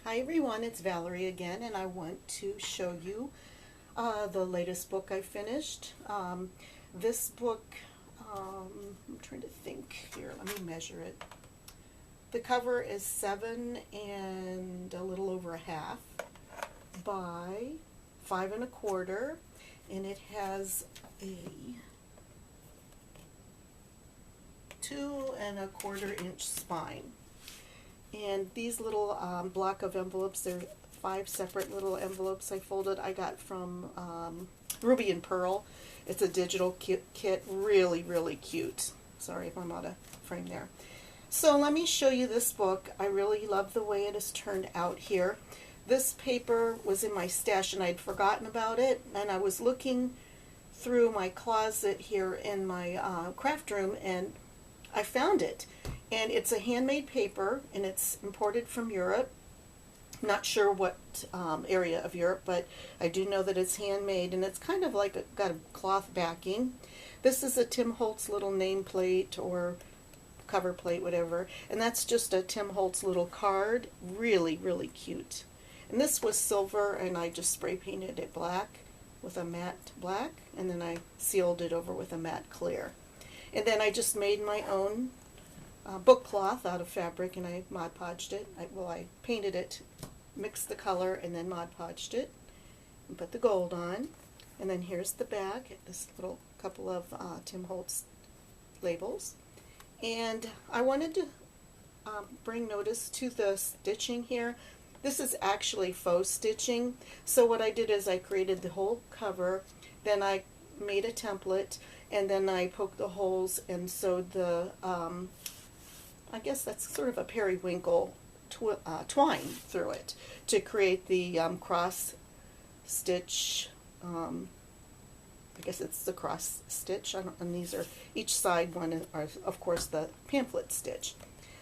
Hi everyone, it's Valerie again, and I want to show you the latest book I finished. This book, I'm trying to think here, let me measure it. The cover is 7 and a little over a half by 5 1/4, and it has a 2 1/4 inch spine. And these little block of envelopes, they're 5 separate little envelopes I folded. I got from Ruby and Pearl. It's a digital kit, really, really cute. Sorry if I'm out of frame there. So let me show you this book. I really love the way it has turned out here. This paper was in my stash and I'd forgotten about it, and I was looking through my closet here in my craft room and I found it. And it's a handmade paper, and it's imported from Europe. Not sure what area of Europe, but I do know that it's handmade, and it's kind of like got a cloth backing. This is a Tim Holtz little nameplate or cover plate, whatever, and that's just a Tim Holtz little card. Really, really cute. And this was silver, and I just spray painted it black with a matte black, and then I sealed it over with a matte clear. And then I just made my own book cloth out of fabric, and I Mod Podged it. I painted it, mixed the color, and then Mod Podged it, and put the gold on. And then here's the back, this little couple of Tim Holtz labels. And I wanted to bring notice to the stitching here. This is actually faux stitching. So what I did is I created the whole cover, then I made a template, and then I poked the holes and sewed the I guess that's sort of a periwinkle twine through it to create the cross stitch. I guess it's the cross stitch, and these are each side one are of course the pamphlet stitch.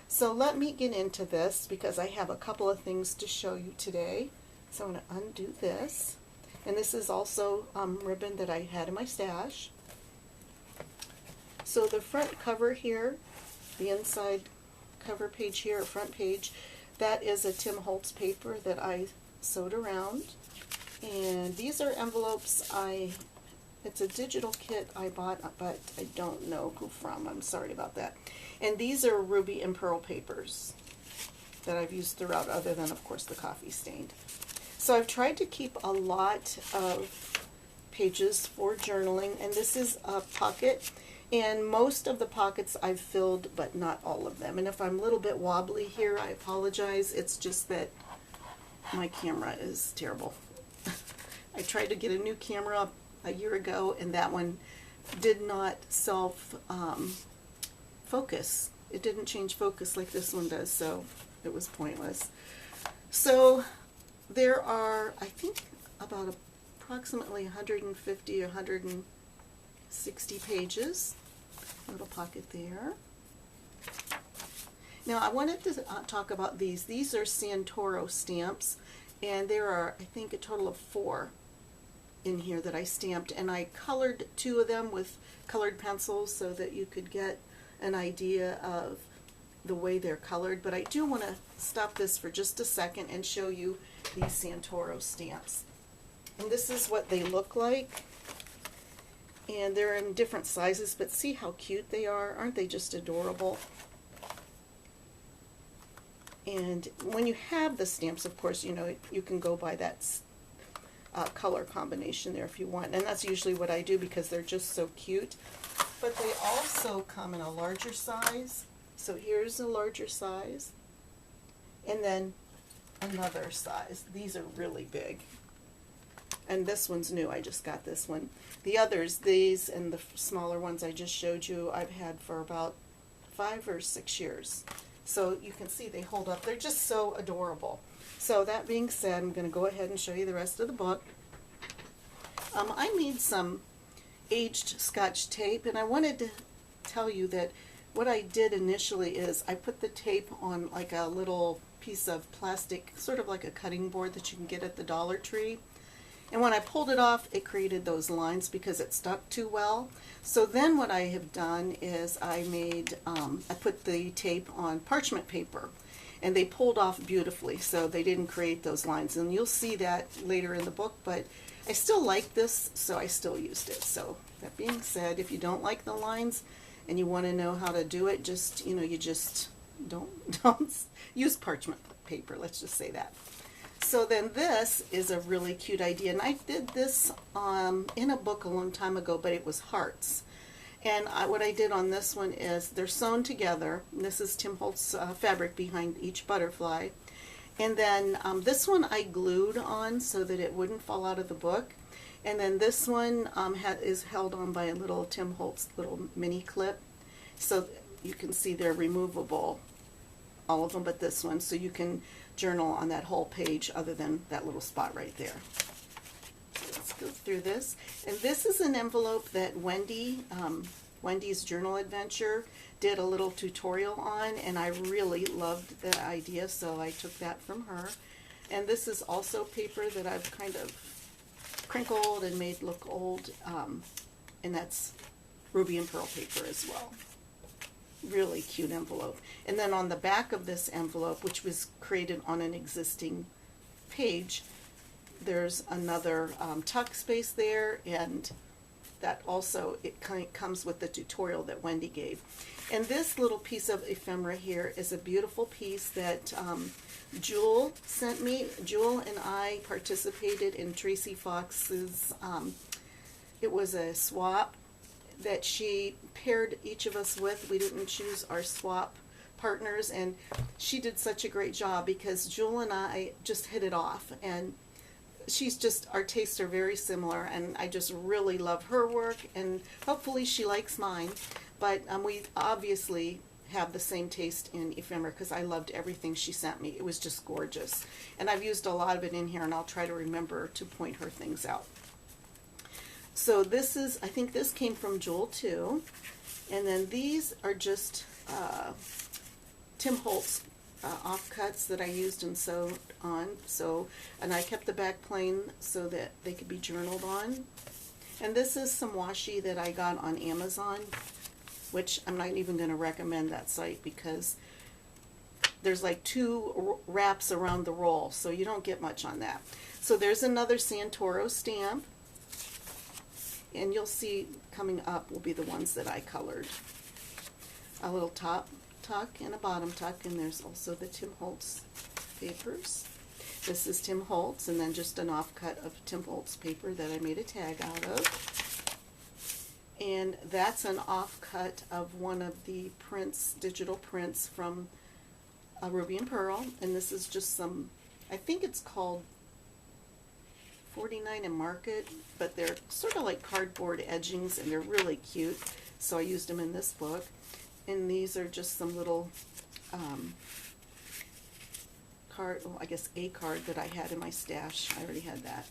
So let me get into this because I have a couple of things to show you today. So I'm going to undo this, and this is also ribbon that I had in my stash. So the front cover here, the inside cover page here, or front page, that is a Tim Holtz paper that I sewed around. And these are envelopes it's a digital kit I bought, but I don't know who from. I'm sorry about that. And these are Ruby and Pearl papers that I've used throughout, other than, of course, the coffee stained. So I've tried to keep a lot of pages for journaling, and this is a pocket. And most of the pockets I've filled, but not all of them. And if I'm a little bit wobbly here, I apologize. It's just that my camera is terrible. I tried to get a new camera a year ago, and that one did not focus. It didn't change focus like this one does, so it was pointless. So there are, I think, about approximately 150 or 160 pages. Little pocket there. Now I wanted to talk about these. These are Santoro stamps, and there are, I think, a total of 4 in here that I stamped, and I colored 2 of them with colored pencils so that you could get an idea of the way they're colored. But I do want to stop this for just a second and show you these Santoro stamps. And this is what they look like. And they're in different sizes, but see how cute they are. Aren't they just adorable? And when you have the stamps, of course, you know, you can go by that color combination there if you want. And that's usually what I do because they're just so cute. But they also come in a larger size. So here's a larger size. And then another size. These are really big. And this one's new. I just got this one. The others, these and the smaller ones I just showed you, I've had for about 5 or 6 years. So you can see they hold up. They're just so adorable. So that being said, I'm going to go ahead and show you the rest of the book. I made some aged Scotch tape, and I wanted to tell you that what I did initially is I put the tape on like a little piece of plastic, sort of like a cutting board that you can get at the Dollar Tree. And when I pulled it off, it created those lines because it stuck too well. So then what I have done is I put the tape on parchment paper. and they pulled off beautifully, so they didn't create those lines, and you'll see that later in the book, but I still like this, so I still used it. So that being said, if you don't like the lines and you want to know how to do it, just, you just don't use parchment paper, let's just say that. So then this is a really cute idea, and I did this in a book a long time ago, but it was hearts. And what I did on this one is they're sewn together. This is Tim Holtz fabric behind each butterfly. And then this one I glued on so that it wouldn't fall out of the book. And then this one is held on by a little Tim Holtz little mini clip. So you can see they're removable, all of them but this one. So you can journal on that whole page other than that little spot right there. So let's go through this. And this is an envelope that Wendy's Journal Adventure did a little tutorial on, and I really loved the idea, so I took that from her. And this is also paper that I've kind of crinkled and made look old, and that's ruby and pearl paper as well. Really cute envelope. And then on the back of this envelope, which was created on an existing page, there's another tuck space there, and that also, it kind of comes with the tutorial that Wendy gave. And this little piece of ephemera here is a beautiful piece that Jewel sent me. Jewel and I participated in Tracy Fox's, it was a swap that she paired each of us with. We didn't choose our swap partners, and she did such a great job because Jewel and I just hit it off, and she's just, our tastes are very similar, and I just really love her work, and hopefully she likes mine. But we obviously have the same taste in ephemera because I loved everything she sent me. It was just gorgeous, and I've used a lot of it in here, and I'll try to remember to point her things out. So this is, I think this came from Jewel too, and then these are just Tim Holtz offcuts that I used and sewed on. So, and I kept the back plain so that they could be journaled on. And this is some washi that I got on Amazon, which I'm not even going to recommend that site because there's like 2 wraps around the roll, so you don't get much on that. So there's another Santoro stamp, and you'll see coming up will be the ones that I colored. A little top tuck and a bottom tuck, and there's also the Tim Holtz papers. This is Tim Holtz, and then just an offcut of Tim Holtz paper that I made a tag out of. And that's an offcut of one of the prints, digital prints from Ruby and Pearl, and this is just some, I think it's called 49 and Market, but they're sort of like cardboard edgings, and they're really cute, so I used them in this book. And these are just some little card, well, I guess a card that I had in my stash. I already had that.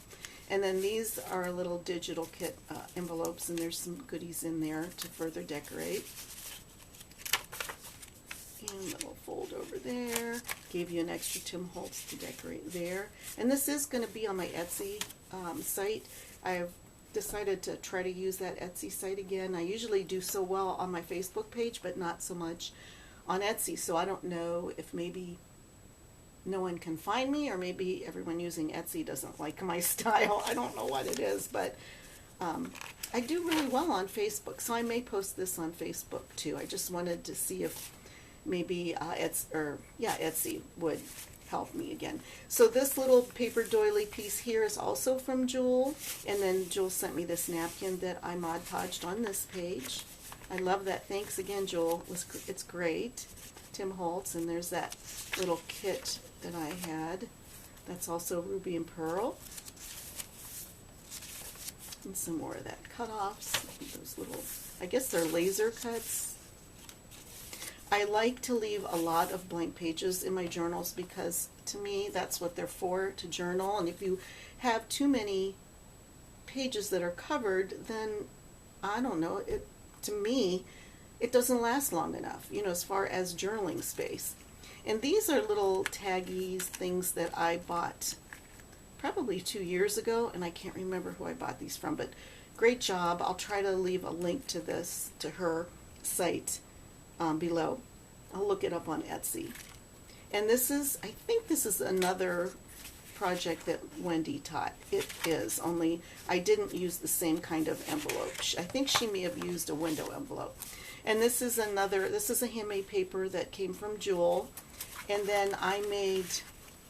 And then these are little digital kit envelopes, and there's some goodies in there to further decorate. And a little fold over there. Gave you an extra Tim Holtz to decorate there. And this is going to be on my Etsy site. I've decided to try to use that Etsy site again. I usually do so well on my Facebook page, but not so much on Etsy. So I don't know if maybe no one can find me, or maybe everyone using Etsy doesn't like my style. I don't know what it is, but I do really well on Facebook, so I may post this on Facebook too. I just wanted to see if maybe Etsy would help me again. So this little paper doily piece here is also from Jewel, and then Jewel sent me this napkin that I Mod Podged on this page. I love that. Thanks again, Jewel. It's great. Tim Holtz, and there's that little kit that I had. That's also Ruby and Pearl. And some more of that cutoffs. Those little, I guess they're laser cuts. I like to leave a lot of blank pages in my journals because to me that's what they're for, to journal. And if you have too many pages that are covered, then I don't know, to me it doesn't last long enough, as far as journaling space. And these are little taggies, things that I bought probably 2 years ago, and I can't remember who I bought these from, but great job. I'll try to leave a link to this, to her site below. I'll look it up on Etsy. And this is, I think this is another project that Wendy taught. It is, only I didn't use the same kind of envelope. I think she may have used a window envelope. And this is a handmade paper that came from Jewel. And then I made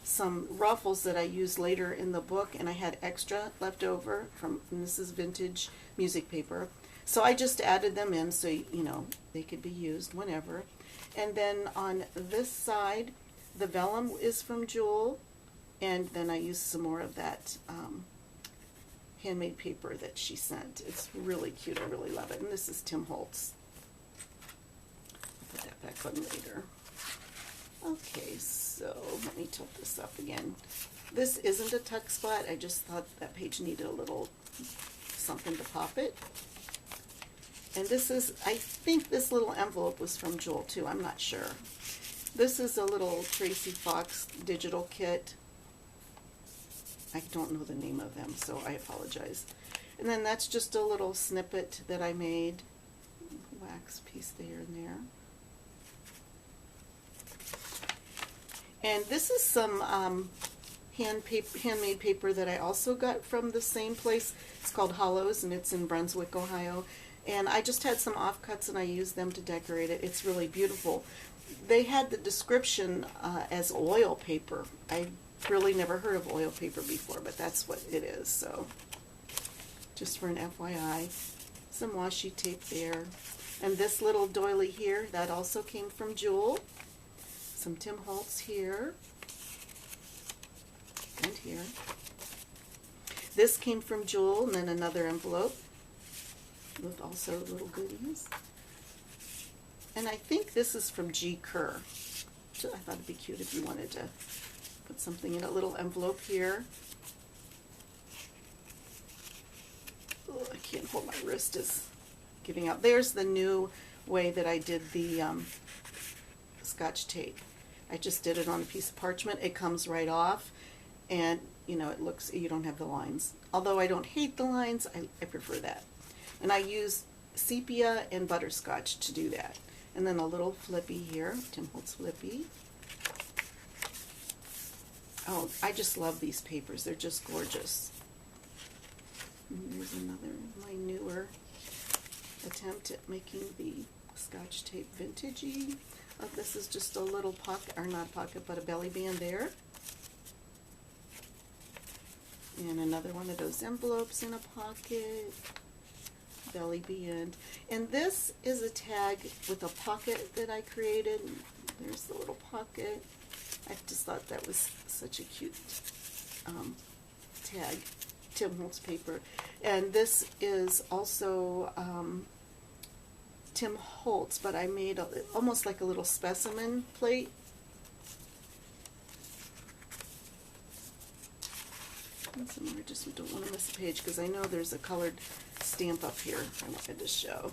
some ruffles that I used later in the book, and I had extra left over and this is vintage music paper. So I just added them in so, you know, they could be used whenever. And then on this side, the vellum is from Jewel, and then I used some more of that handmade paper that she sent. It's really cute. I really love it. And this is Tim Holtz. I'll put that back on later. Okay, so let me tilt this up again. This isn't a tuck spot. I just thought that page needed a little something to pop it. And this is, I think this little envelope was from Jewel too. I'm not sure. This is a little Tracy Fox digital kit. I don't know the name of them, so I apologize. And then that's just a little snippet that I made. Wax piece there and there. And this is some handmade paper that I also got from the same place. It's called Hollows, and it's in Brunswick, Ohio. And I just had some offcuts, and I used them to decorate it. It's really beautiful. They had the description as oil paper. I really never heard of oil paper before, but that's what it is. So just for an FYI, some washi tape there. And this little doily here, that also came from Jewel. Some Tim Holtz here and here. This came from Jewel, and then another envelope with also little goodies. And I think this is from G. Kerr. So I thought it'd be cute if you wanted to put something in a little envelope here. Oh, I can't hold, my wrist is giving out. There's the new way that I did the Scotch tape. I just did it on a piece of parchment. It comes right off, and you know, it looks, you don't have the lines. Although I don't hate the lines, I prefer that. And I use sepia and butterscotch to do that. And then a little flippy here, Tim Holtz flippy. Oh, I just love these papers. They're just gorgeous. And there's another, my newer attempt at making the Scotch tape vintagey. This is just a little pocket, or not pocket, but a belly band there. And another one of those envelopes in a pocket. Belly band. And this is a tag with a pocket that I created. There's the little pocket. I just thought that was such a cute tag. Tim Holtz paper. And this is also Tim Holtz, but I made almost like a little specimen plate. And somewhere, I just don't want to miss a page because I know there's a colored stamp up here I wanted to show.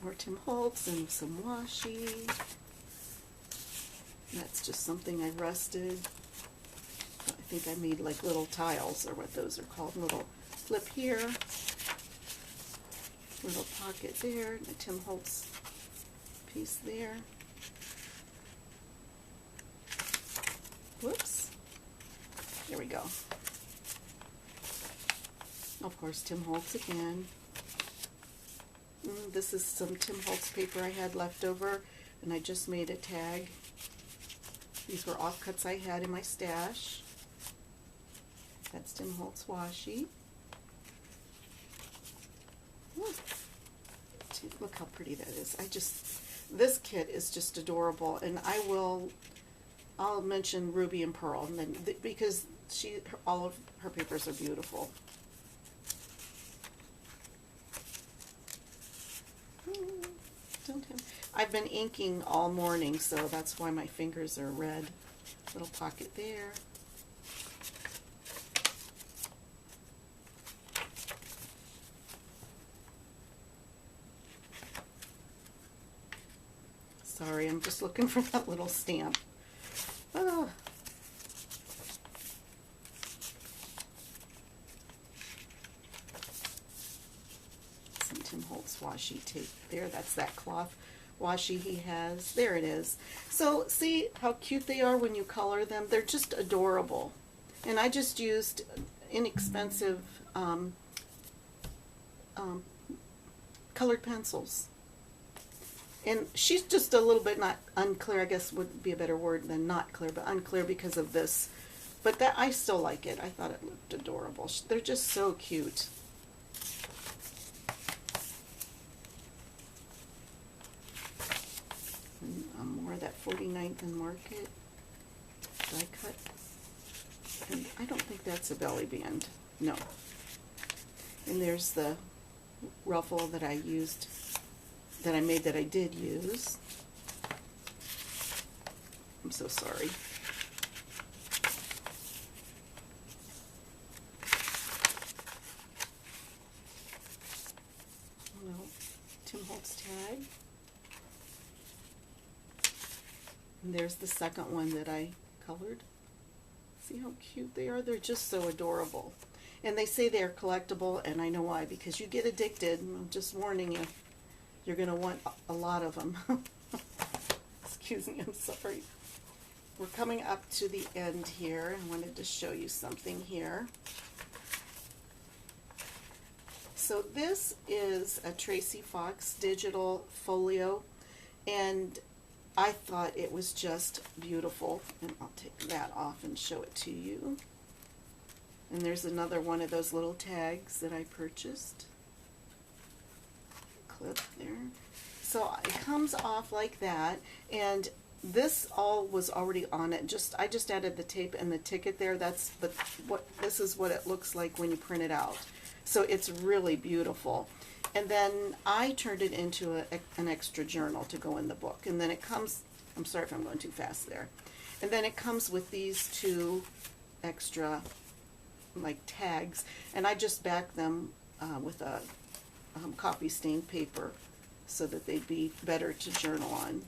More Tim Holtz and some washi. That's just something I rusted. I think I made like little tiles, or what those are called. Little flip here. Little pocket there. And a Tim Holtz piece there. Whoops. There we go. Of course, Tim Holtz again. This is some Tim Holtz paper I had left over, and I just made a tag. These were offcuts I had in my stash. That's Tim Holtz washi. Look how pretty that is. This kit is just adorable, and I'll mention Ruby and Pearl, and then because all of her papers are beautiful. I've been inking all morning, so that's why my fingers are red. Little pocket there. Sorry, I'm just looking for that little stamp. Ah. Some Tim Holtz washi tape there. That's that cloth washi he has. There it is. So see how cute they are when you color them? They're just adorable. And I just used inexpensive colored pencils. And she's just a little bit not unclear, I guess would be a better word than not clear, but unclear because of this. But that I still like it. I thought it looked adorable. They're just so cute. And more of that 49th and Market die cut. And I don't think that's a belly band. No. And there's the ruffle that I used, that I made, that I did use. I'm so sorry. Well, Tim Holtz tag. And there's the second one that I colored. See how cute they are? They're just so adorable. And they say they're collectible, and I know why, because you get addicted. I'm just warning you. You're going to want a lot of them. Excuse me, I'm sorry. We're coming up to the end here. I wanted to show you something here. So this is a Tracy Fox digital folio, and I thought it was just beautiful. And I'll take that off and show it to you. And there's another one of those little tags that I purchased. Clip there. So it comes off like that, and this all was already on it. I just added the tape and the ticket there. This is what it looks like when you print it out. So it's really beautiful. And then I turned it into an extra journal to go in the book. And then it comes, I'm sorry if I'm going too fast there. And then it comes with these two extra like tags, and I just back them with a copy stained paper so that they'd be better to journal on.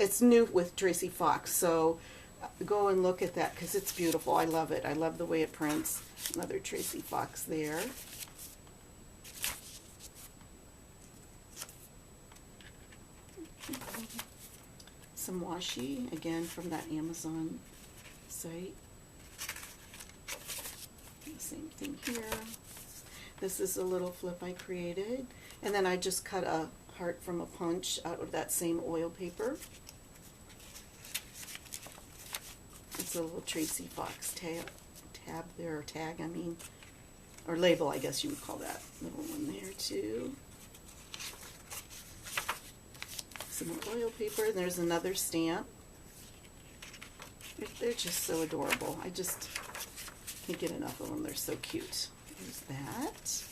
It's new with Tracy Fox, so go and look at that because it's beautiful. I love it. I love the way it prints. Another Tracy Fox there. Some washi, again from that Amazon site. Same thing here. This is a little flip I created, and then I just cut a heart from a punch out of that same oil paper. It's a little Tracy Fox tab there, or tag, I mean, or label, I guess you would call that. Little one there too. Some more oil paper, and there's another stamp. They're just so adorable. I just can't get enough of them. They're so cute. There's that.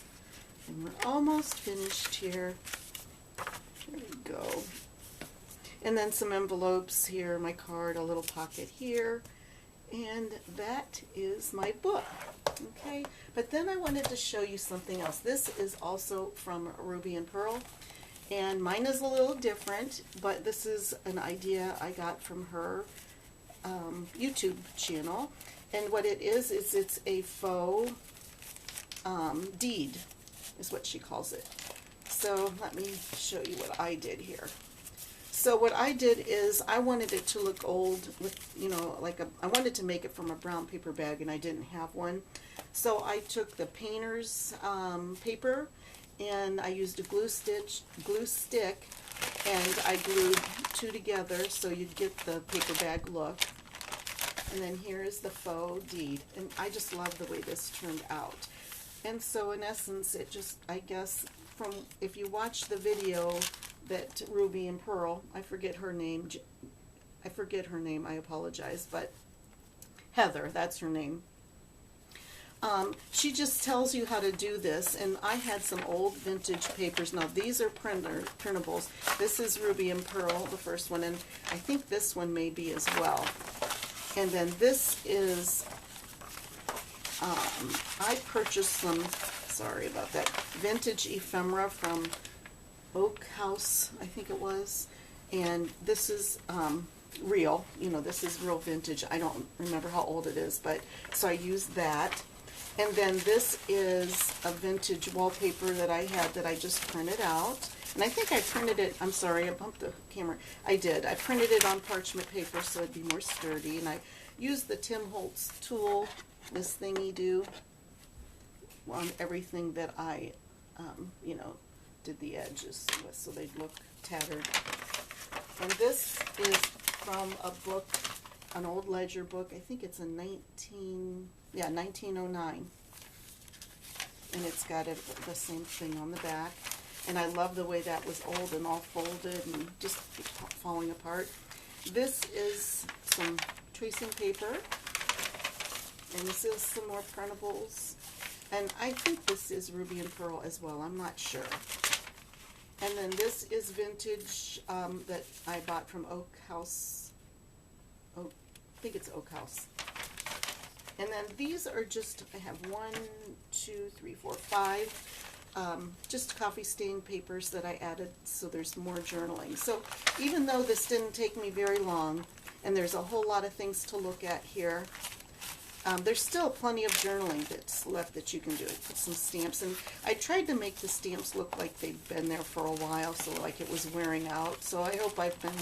And we're almost finished here. There we go. And then some envelopes here, my card, a little pocket here. And that is my book. Okay, but then I wanted to show you something else. This is also from Ruby and Pearl. And mine is a little different, but this is an idea I got from her YouTube channel. And what it is it's a faux deed, is what she calls it. So let me show you what I did here. So what I did is I wanted it to look old with, you know, I wanted to make it from a brown paper bag, and I didn't have one. So I took the painter's paper, and I used a glue stick, and I glued two together so you'd get the paper bag look. And then here is the faux deed, and I just love the way this turned out. And so in essence, it just, I guess, from, if you watch the video that Ruby and Pearl, I forget her name, I apologize, but Heather, that's her name. She just tells you how to do this, and I had some old vintage papers. Now these are printables. This is Ruby and Pearl, the first one, and I think this one may be as well. And then this is, I purchased some, sorry about that, vintage ephemera from Oak House, I think it was. And this is real, you know, this is real vintage. I don't remember how old it is, but so I used that. And then this is a vintage wallpaper that I had that I just printed out. And I think I printed it, I'm sorry, I bumped the camera. I did. I printed it on parchment paper so it'd be more sturdy. And I used the Tim Holtz tool, this thingy do, on everything that I, you know, did the edges with so they'd look tattered. And this is from a book, an old ledger book. I think it's a 1909. And it's got the same thing on the back. And I love the way that was old and all folded and just falling apart. This is some tracing paper. And this is some more printables. And I think this is Ruby and Pearl as well. I'm not sure. And then this is vintage that I bought from Oak House. Oh, I think it's Oak House. And then these are just, I have 1, 2, 3, 4, 5, just coffee stain papers that I added so there's more journaling. So even though this didn't take me very long, and there's a whole lot of things to look at here, there's still plenty of journaling that's left that you can do. Put some stamps, and I tried to make the stamps look like they'd been there for a while, so like it was wearing out. So I hope I've been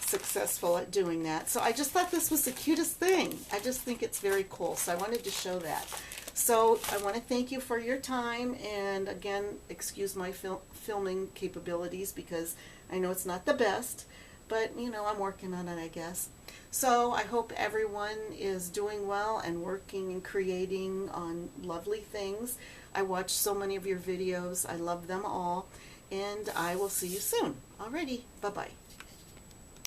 successful at doing that. So I just thought this was the cutest thing. I just think it's very cool, so I wanted to show that. So I want to thank you for your time, and again, excuse my filming capabilities because I know it's not the best, but you know, I'm working on it, I guess. So I hope everyone is doing well and working and creating on lovely things. I watch so many of your videos. I love them all, and I will see you soon. Alrighty, bye-bye.